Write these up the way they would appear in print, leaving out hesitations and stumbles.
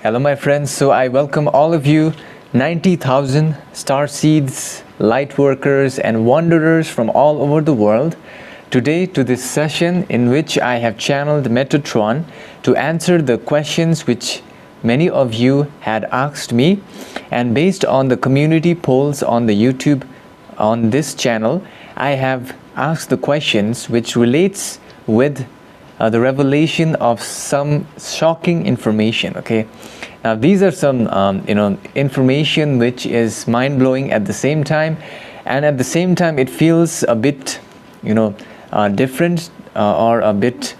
Hello my friends, so I welcome all of you 90,000 star seeds, light workers and wanderers from all over the world today to this session in which I have channeled Metatron to answer the questions which many of you had asked me, and based on the community polls on the YouTube on this channel, I have asked the questions which relates with the revelation of some shocking information. Okay, now these are some information which is mind-blowing at the same time, and at the same time it feels a bit different or a bit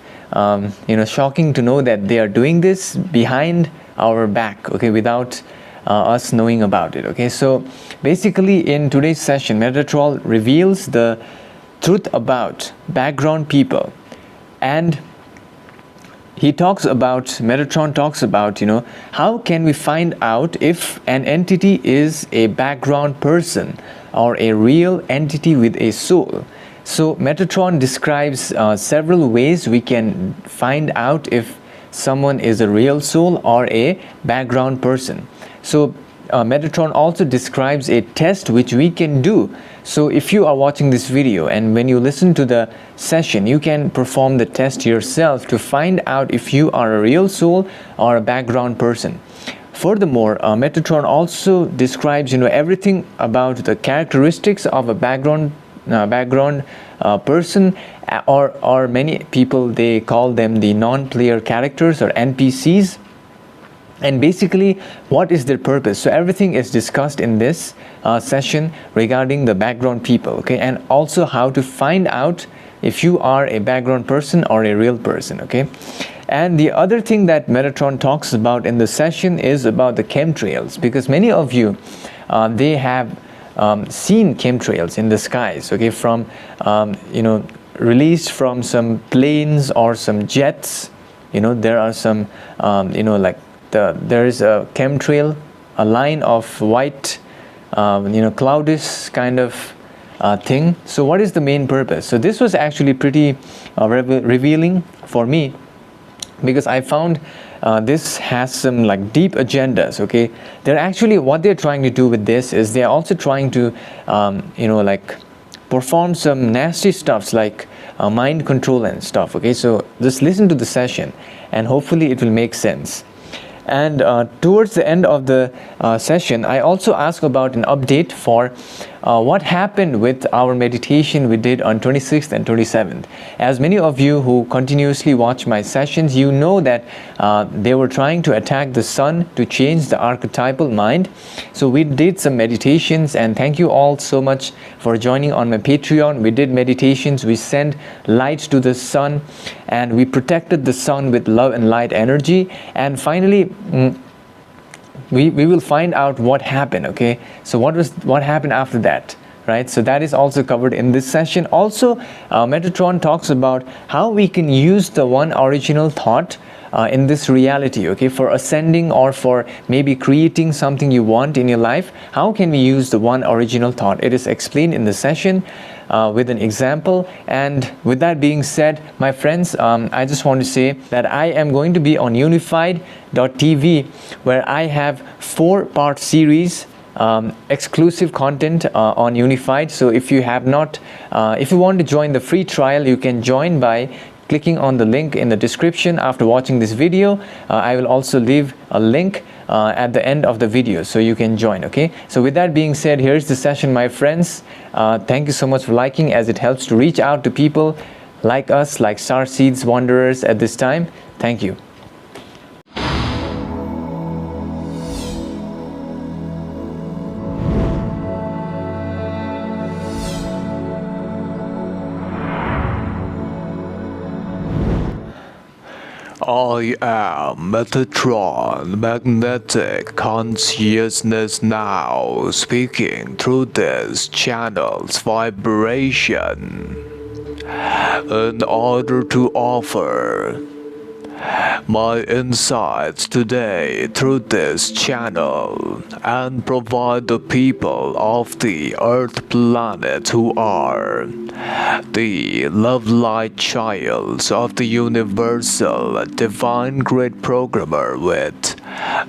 shocking to know that they are doing this behind our back, okay, without us knowing about it. Okay, so basically in today's session, Metatron reveals the truth about background people, and Metatron talks about how can we find out if an entity is a background person or a real entity with a soul. So Metatron describes several ways we can find out if someone is a real soul or a background person. So Metatron also describes a test which we can do. So if you are watching this video and when you listen to the session, you can perform the test yourself to find out if you are a real soul or a background person. Furthermore, Metatron also describes everything about the characteristics of a background person, or many people, they call them the non-player characters or NPCs, and basically what is their purpose. So everything is discussed in this session regarding the background people, okay, and also how to find out if you are a background person or a real person. Okay, and the other thing that Metatron talks about in the session is about the chemtrails, because many of you they have seen chemtrails in the skies, okay, from released from some planes or some jets. There are some there is a chemtrail, a line of white cloudous kind of thing. So what is the main purpose? So this was actually pretty revealing for me, because I found this has some deep agendas. Okay, they're actually, what they're trying to do with this is they're also trying to perform some nasty stuffs like mind control and stuff. Okay, so just listen to the session and hopefully it will make sense. And towards the end of the session, I also ask about an update for what happened with our meditation we did on 26th and 27th. As many of you who continuously watch my sessions, you know that they were trying to attack the sun to change the archetypal mind. So we did some meditations, and thank you all so much for joining on my Patreon. We did meditations, we sent light to the sun, and we protected the sun with love and light energy. And finally, we will find out what happened. Okay, so what happened after that, right? So that is also covered in this session. Also, Metatron talks about how we can use the one original thought in this reality, okay, for ascending or for maybe creating something you want in your life. How can we use the one original thought? It is explained in the session with an example. And with that being said, my friends, I just want to say that I am going to be on UNIFYD.tv, where I have 4-part series exclusive content on UNIFYD. So if you have not, if you want to join the free trial, you can join by clicking on the link in the description after watching this video. I will also leave a link at the end of the video so you can join. Okay, so with that being said, here's the session, my friends. Thank you so much for liking, as it helps to reach out to people like us, like star seeds wanderers at this time. Thank you. I am Metatron, magnetic consciousness now, speaking through this channel's vibration in order to offer my insights today through this channel and provide the people of the Earth planet who are the love light childs of the universal divine great programmer with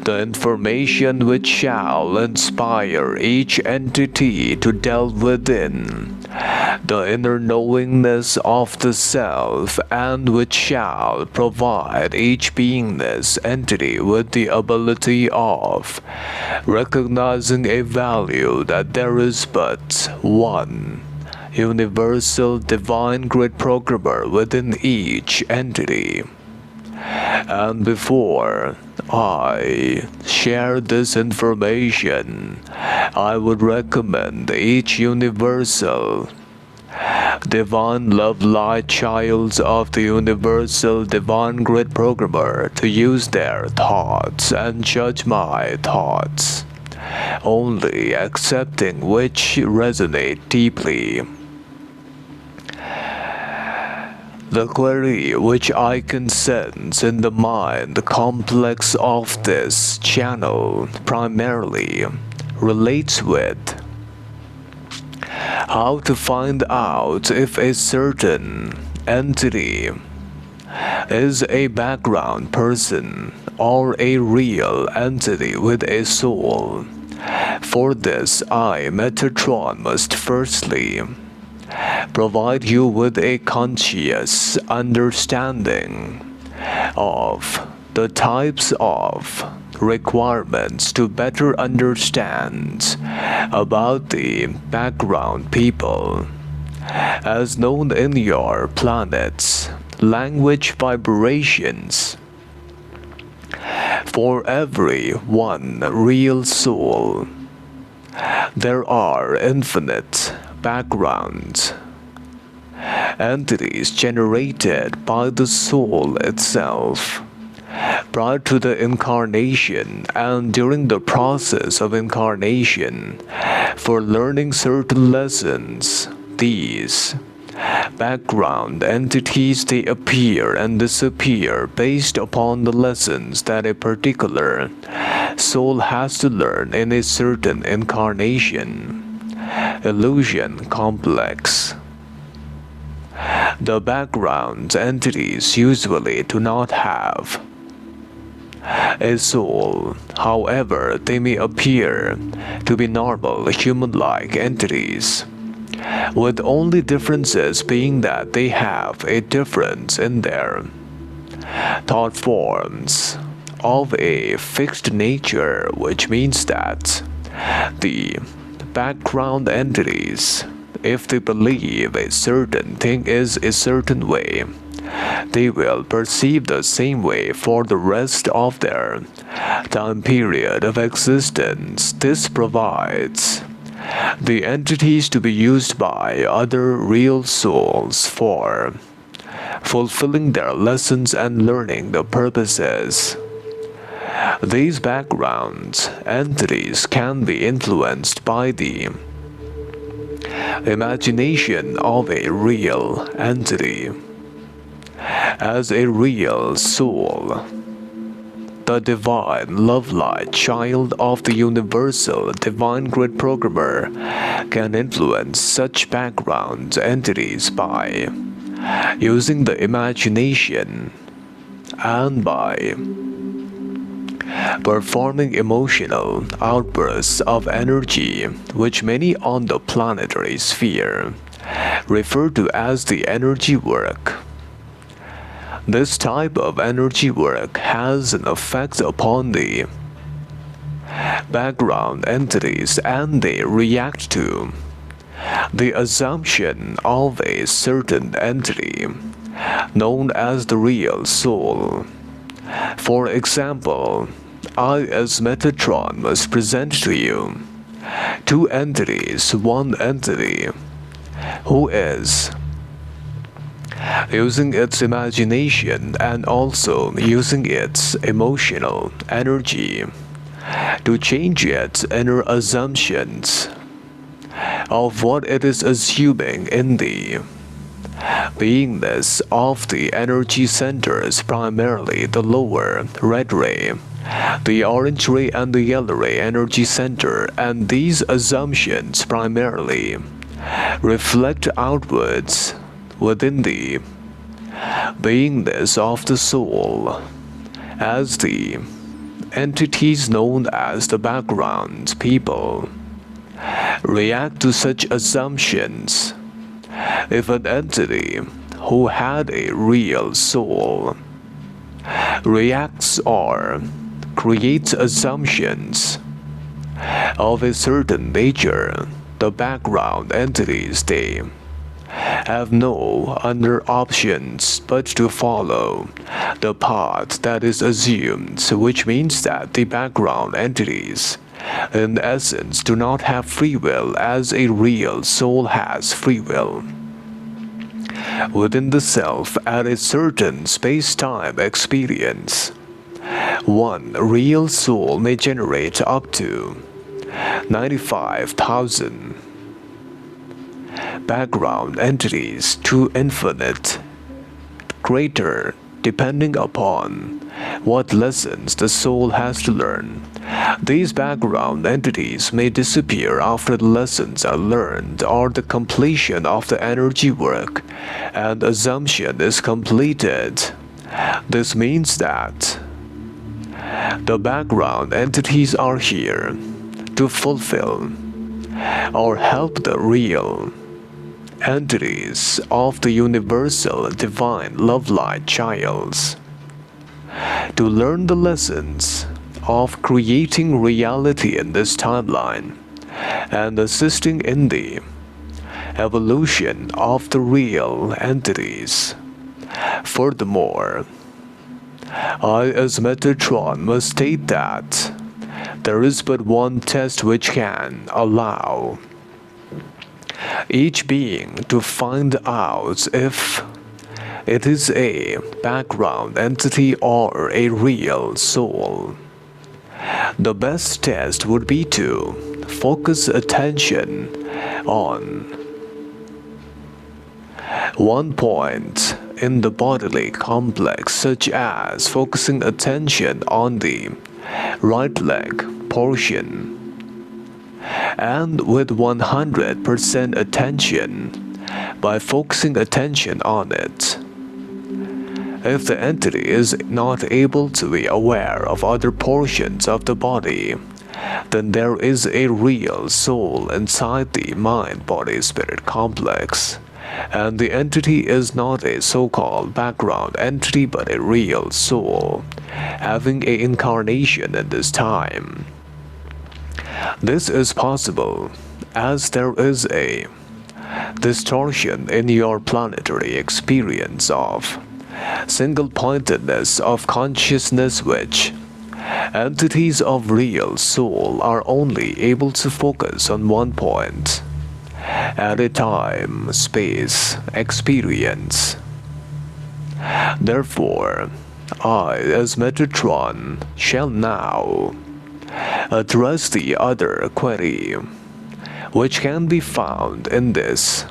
the information which shall inspire each entity to delve within, the inner knowingness of the self, and which shall provide each beingness entity with the ability of recognizing a value that there is but one universal divine grid programmer within each entity. And before I share this information, I would recommend each universal divine love light child of the universal divine grid programmer to use their thoughts and judge my thoughts, only accepting which resonate deeply. The query which I can sense in the mind complex of this channel primarily relates with how to find out if a certain entity is a background person or a real entity with a soul. For this, I, Metatron, must firstly provide you with a conscious understanding of the types of requirements to better understand about the background people, as known in your planet's language vibrations. For every one real soul, there are infinite background entities generated by the soul itself prior to the incarnation and during the process of incarnation for learning certain lessons. These background entities, they appear and disappear based upon the lessons that a particular soul has to learn in a certain incarnation. Illusion complex. The background entities usually do not have a soul. However, they may appear to be normal human-like entities, with only differences being that they have a difference in their thought forms of a fixed nature, which means that the background entities, if they believe a certain thing is a certain way, they will perceive the same way for the rest of their time period of existence. This provides the entities to be used by other real souls for fulfilling their lessons and learning the purposes. These background entities can be influenced by the imagination of a real entity. As a real soul, the divine love light child of the universal divine grid programmer can influence such background entities by using the imagination and by performing emotional outbursts of energy, which many on the planetary sphere refer to as the energy work. This type of energy work has an effect upon the background entities, and they react to the assumption of a certain entity known as the real soul. For example, I as Metatron must present to you two entities. One entity who is using its imagination and also using its emotional energy to change its inner assumptions of what it is assuming in the beingness of the energy centers, primarily the lower red ray, the orange ray and the yellow ray energy center, and these assumptions primarily reflect outwards within the beingness of the soul as the entities known as the background people react to such assumptions. If an entity who had a real soul reacts or creates assumptions of a certain nature, the background entities they have no other options but to follow the path that is assumed, which means that the background entities in essence do not have free will as a real soul has free will. Within the self at a certain space-time experience, one real soul may generate up to 95,000 background entities to infinite greater depending upon what lessons the soul has to learn. These background entities may disappear after the lessons are learned or the completion of the energy work and assumption is completed. This means that the background entities are here to fulfill or help the real entities of the universal divine love light childs to learn the lessons of creating reality in this timeline and assisting in the evolution of the real entities. Furthermore, I as Metatron must state that there is but one test which can allow each being to find out if it is a background entity or a real soul. The best test would be to focus attention on one point in the bodily complex, such as focusing attention on the right leg portion, and with 100% attention by focusing attention on it. If the entity is not able to be aware of other portions of the body, then there is a real soul inside the mind-body-spirit complex, and the entity is not a so-called background entity but a real soul, having an incarnation in this time. This is possible as there is a distortion in your planetary experience of single-pointedness of consciousness, which entities of real soul are only able to focus on one point at a time, space, experience. Therefore, I, as Metatron, shall now address the other query, which can be found in this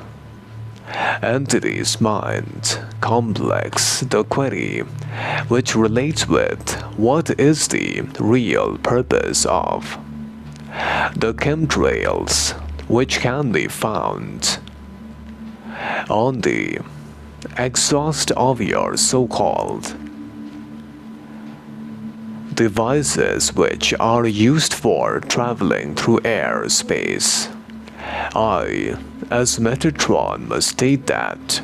entity's mind complex, the query which relates with what is the real purpose of the chemtrails, which can be found on the exhaust of your so-called devices which are used for traveling through airspace. I, as Metatron, must state that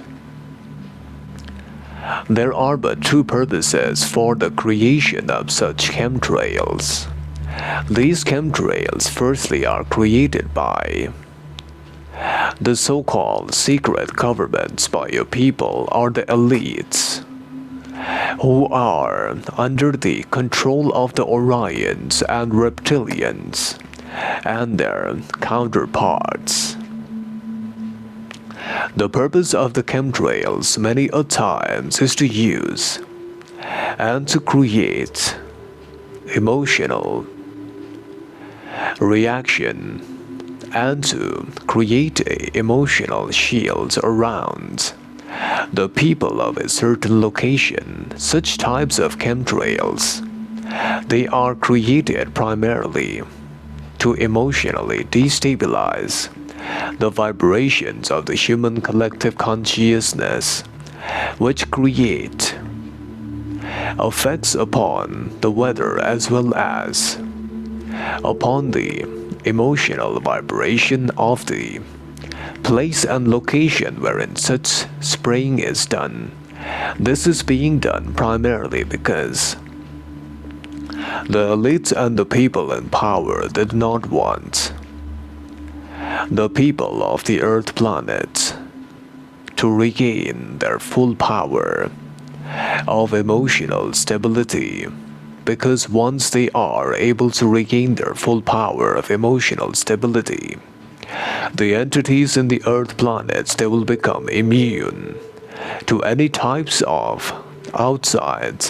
there are but two purposes for the creation of such chemtrails. These chemtrails firstly are created by the so-called secret governments by your people or the elites, who are under the control of the Orions and Reptilians and their counterparts. The purpose of the chemtrails many a times is to use and to create emotional reaction and to create emotional shields around the people of a certain location. Such types of chemtrails, they are created primarily to emotionally destabilize the vibrations of the human collective consciousness, which create affects upon the weather as well as upon the emotional vibration of the place and location wherein such spraying is done. This is being done primarily because the elites and the people in power did not want the people of the Earth planet to regain their full power of emotional stability, because once they are able to regain their full power of emotional stability, the entities in the Earth planets, they will become immune to any types of outside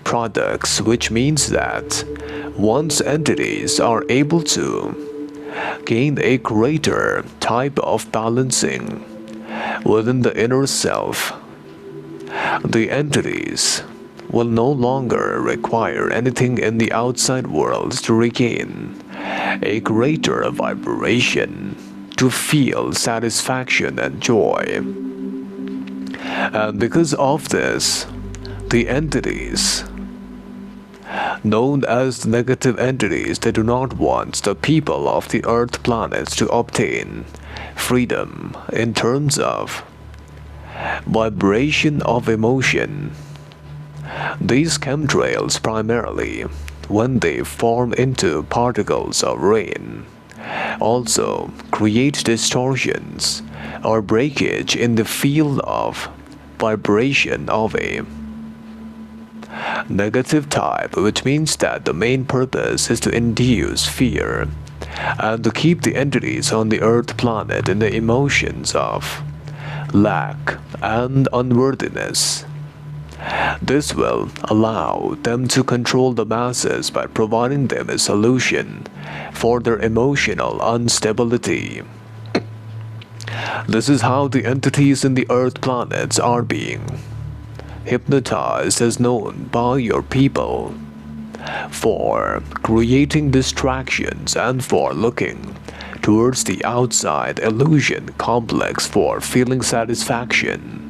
products, which means that once entities are able to gain a greater type of balancing within the inner self, the entities will no longer require anything in the outside world to regain a greater vibration, to feel satisfaction and joy. And because of this, the entities known as negative entities, they do not want the people of the Earth planets to obtain freedom in terms of vibration of emotion. These chemtrails primarily, when they form into particles of rain, also create distortions or breakage in the field of vibration of a negative type, which means that the main purpose is to induce fear and to keep the entities on the Earth planet in the emotions of lack and unworthiness. This will allow them to control the masses by providing them a solution for their emotional instability. This is how the entities in the Earth planets are being hypnotized, as known by your people, for creating distractions and for looking towards the outside illusion complex for feeling satisfaction.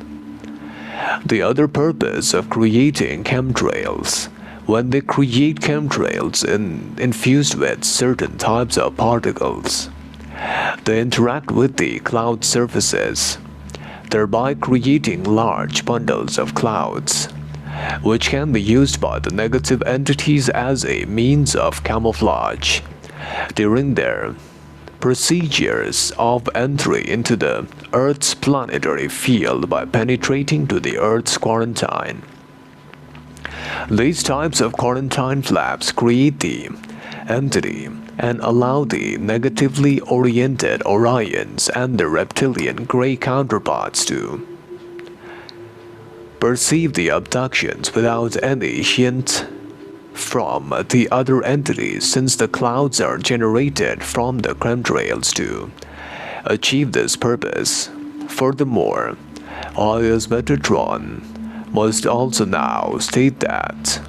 The other purpose of creating chemtrails, when they create chemtrails infused with certain types of particles, they interact with the cloud surfaces, thereby creating large bundles of clouds, which can be used by the negative entities as a means of camouflage during their procedures of entry into the Earth's planetary field by penetrating to the Earth's quarantine. These types of quarantine flaps create the entity and allow the negatively oriented Orions and their reptilian gray counterparts to perceive the abductions without any hint from the other entities, since the clouds are generated from the chemtrails to achieve this purpose. Furthermore, I as Metatron must also now state that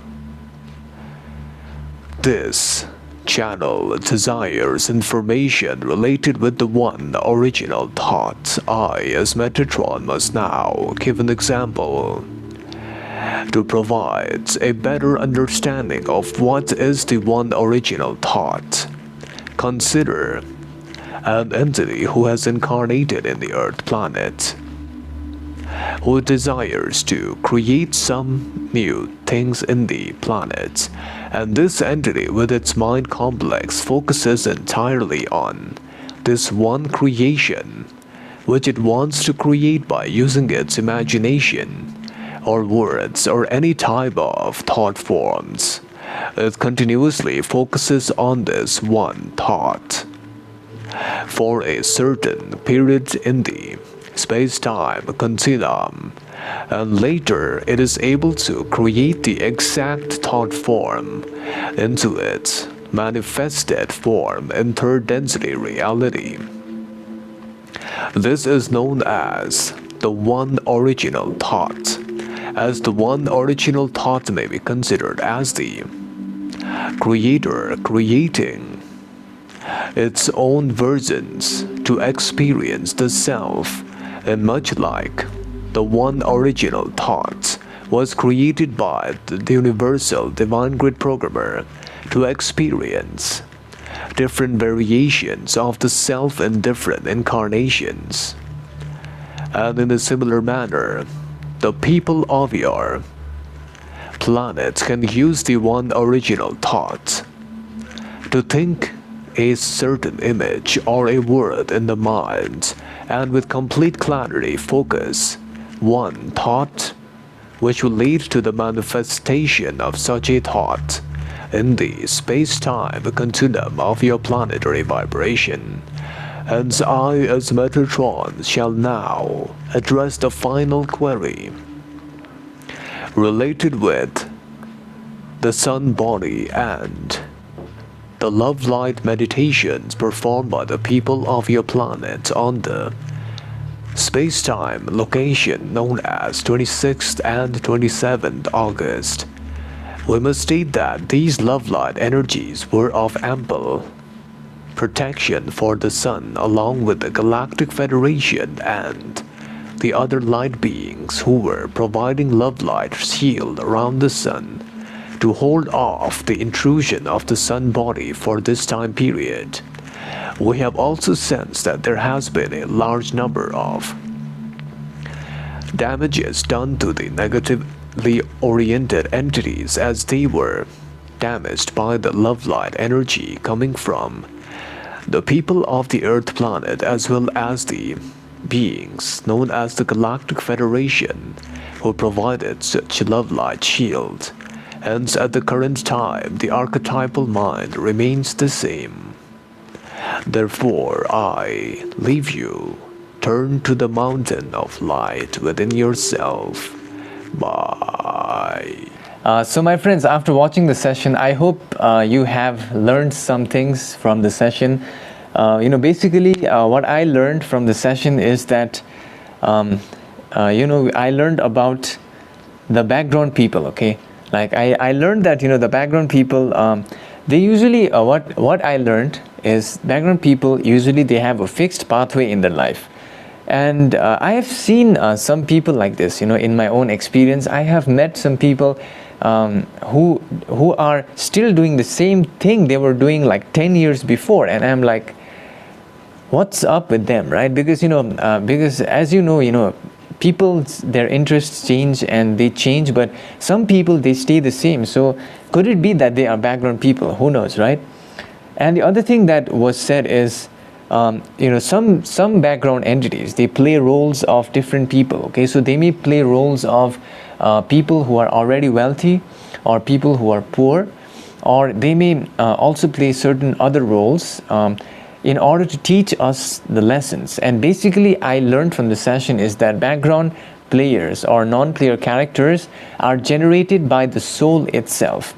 this channel desires information related with the one original thought. I as Metatron must now give an example to provide a better understanding of what is the one original thought. Consider an entity who has incarnated in the Earth planet, who desires to create some new things in the planet, and this entity with its mind complex focuses entirely on this one creation, which it wants to create by using its imagination or words or any type of thought forms. It continuously focuses on this one thought for a certain period in the space-time continuum, and later it is able to create the exact thought form into its manifested form in third density reality. This is known as the one original thought, as the one original thought may be considered as the creator creating its own versions to experience the self, and much like the one original thought was created by the universal divine grid programmer to experience different variations of the self in different incarnations. And in a similar manner, the people of your planet can use the one original thought to think a certain image or a word in the mind, and with complete clarity focus one thought, which will lead to the manifestation of such a thought in the space-time continuum of your planetary vibration. Hence I, as Metatron, shall now address the final query related with the sun body and the love light meditations performed by the people of your planet on the space-time location known as 26th and 27th August. We must state that these love light energies were of ample protection for the sun, along with the Galactic Federation and the other light beings who were providing love light shield around the sun to hold off the intrusion of the sun body for this time period. We have also sensed that there has been a large number of damages done to the negatively oriented entities, as they were damaged by the love light energy coming from the people of the Earth planet, as well as the beings known as the Galactic Federation who provided such love light shield. Hence, at the current time, the archetypal mind remains the same. Therefore, I leave you. Turn to the mountain of light within yourself. Bye. So my friends, after watching the session, I hope you have learned some things from the session. Basically what I learned from the session is that, I learned about the background people, okay? Like I learned that, the background people, they usually, what I learned is background people, usually they have a fixed pathway in their life. And I have seen some people like this, in my own experience. I have met some people who are still doing the same thing they were doing like 10 years before, and I'm like, what's up with them, right? Because because as people, their interests change and they change, but some people, they stay the same. So could it be that they are background people? Who knows, right? And the other thing that was said is, some background entities, they play roles of different people, okay? So they may play roles of people who are already wealthy, or people who are poor, or they may also play certain other roles in order to teach us the lessons. And basically, I learned from the session is that background players or non-player characters are generated by the soul itself.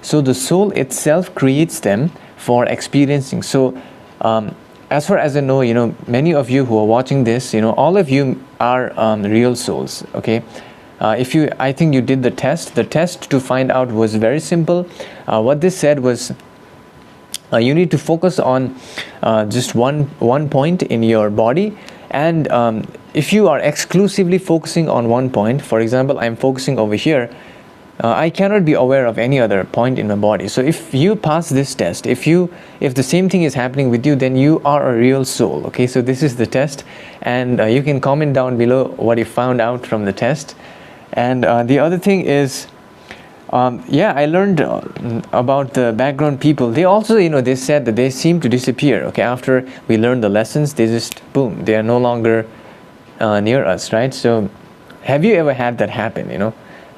So the soul itself creates them for experiencing. So as far as I know, many of you who are watching this, all of you are real souls, okay? I think you did the test. The test to find out was very simple. What this said was, you need to focus on just one point in your body, and if you are exclusively focusing on one point, for example, I'm focusing over here, I cannot be aware of any other point in my body. So if you pass this test, if the same thing is happening with you, then you are a real soul, okay? So this is the test, and you can comment down below what you found out from the test. And the other thing is, I learned about the background people. They also, they said that they seem to disappear, okay? After we learned the lessons, they just, boom, they are no longer near us, right? So have you ever had that happen,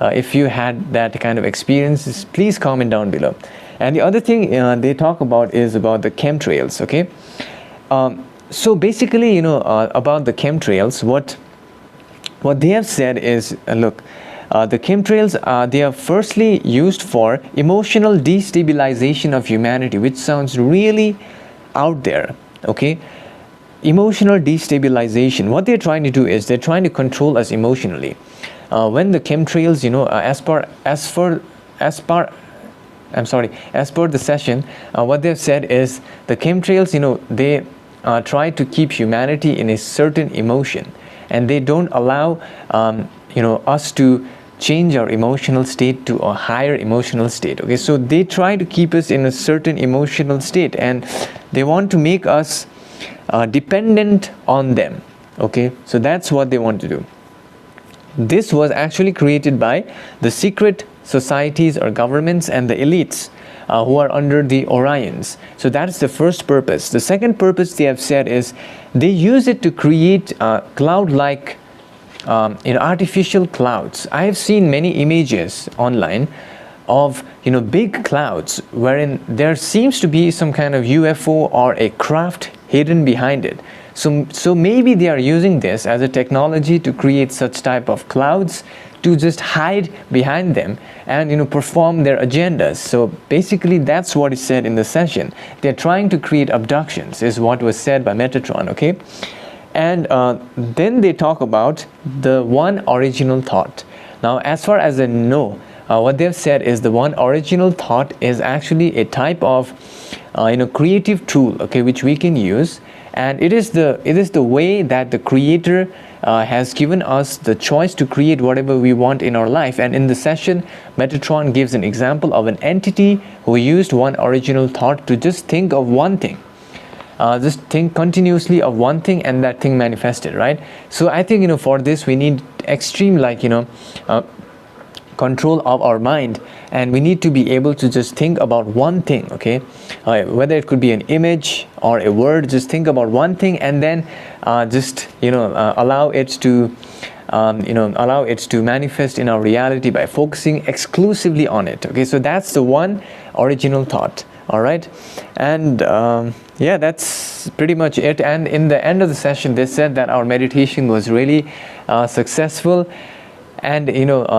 if you had that kind of experiences, please comment down below. And the other thing they talk about is about the chemtrails, okay? So basically, about the chemtrails, what they have said is, look, the chemtrails, they are firstly used for emotional destabilization of humanity, which sounds really out there, okay? Emotional destabilization. What they're trying to do is they're trying to control us emotionally. When the chemtrails, as per the session, what they've said is the chemtrails, they try to keep humanity in a certain emotion, and they don't allow us to change our emotional state to a higher emotional state. Okay, so they try to keep us in a certain emotional state, and they want to make us dependent on them. Okay, so that's what they want to do. This was actually created by the secret societies or governments and the elites who are under the Orions. So that's the first purpose. The second purpose they have said is they use it to create cloud-like artificial clouds. I have seen many images online of big clouds wherein there seems to be some kind of UFO or a craft hidden behind it. So maybe they are using this as a technology to create such type of clouds to just hide behind them and perform their agendas. So basically that's what is said in the session. They're trying to create abductions, is what was said by Metatron. Okay, and then they talk about the one original thought. Now, as far as I know, what they've said is the one original thought is actually a type of creative tool, okay, which we can use, and it is the way that the creator has given us the choice to create whatever we want in our life. And in the session, Metatron gives an example of an entity who used one original thought to just think of one thing. Just think continuously of one thing, and that thing manifested, right? So I think for this we need extreme control of our mind, and we need to be able to just think about one thing. Okay, whether it could be an image or a word, just think about one thing, and then just allow it to manifest in our reality by focusing exclusively on it. Okay, so that's the one original thought. All right, and yeah, that's pretty much it. And in the end of the session, they said that our meditation was really successful. And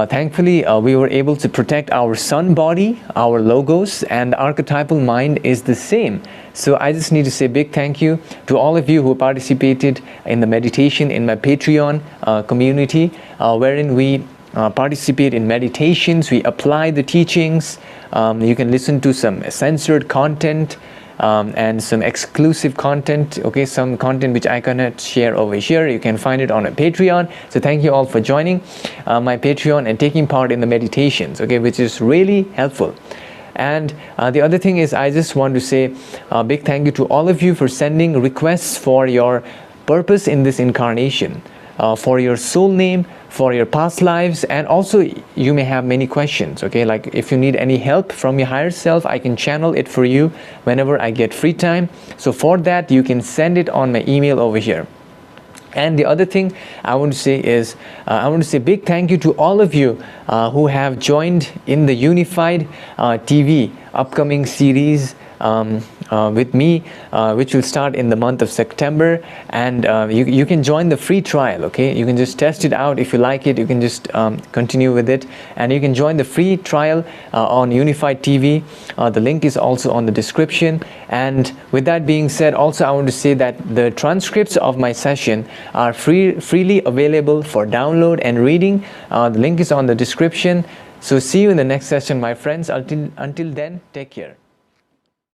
thankfully we were able to protect our sun body, our logos, and archetypal mind is the same. So I just need to say big thank you to all of you who participated in the meditation in my Patreon community, wherein we participate in meditations, we apply the teachings. You can listen to some censored content and some exclusive content. Okay, some content which I cannot share over here, you can find it on a Patreon. So thank you all for joining my Patreon and taking part in the meditations, okay, which is really helpful. And the other thing is, I just want to say a big thank you to all of you for sending requests for your purpose in this incarnation, for your soul name, for your past lives, and also you may have many questions. Okay, like if you need any help from your higher self, I can channel it for you whenever I get free time. So for that, you can send it on my email over here. And the other thing I want to say is, I want to say big thank you to all of you who have joined in the UNIFYD TV upcoming series with me, which will start in the month of September. And you can join the free trial. Okay, you can just test it out. If you like it, you can just continue with it, and you can join the free trial on UNIFYD TV. The link is also on the description. And with that being said, also I want to say that the transcripts of my session are freely available for download and reading. The link is on the description. So see you in the next session, my friends. Until then, take care.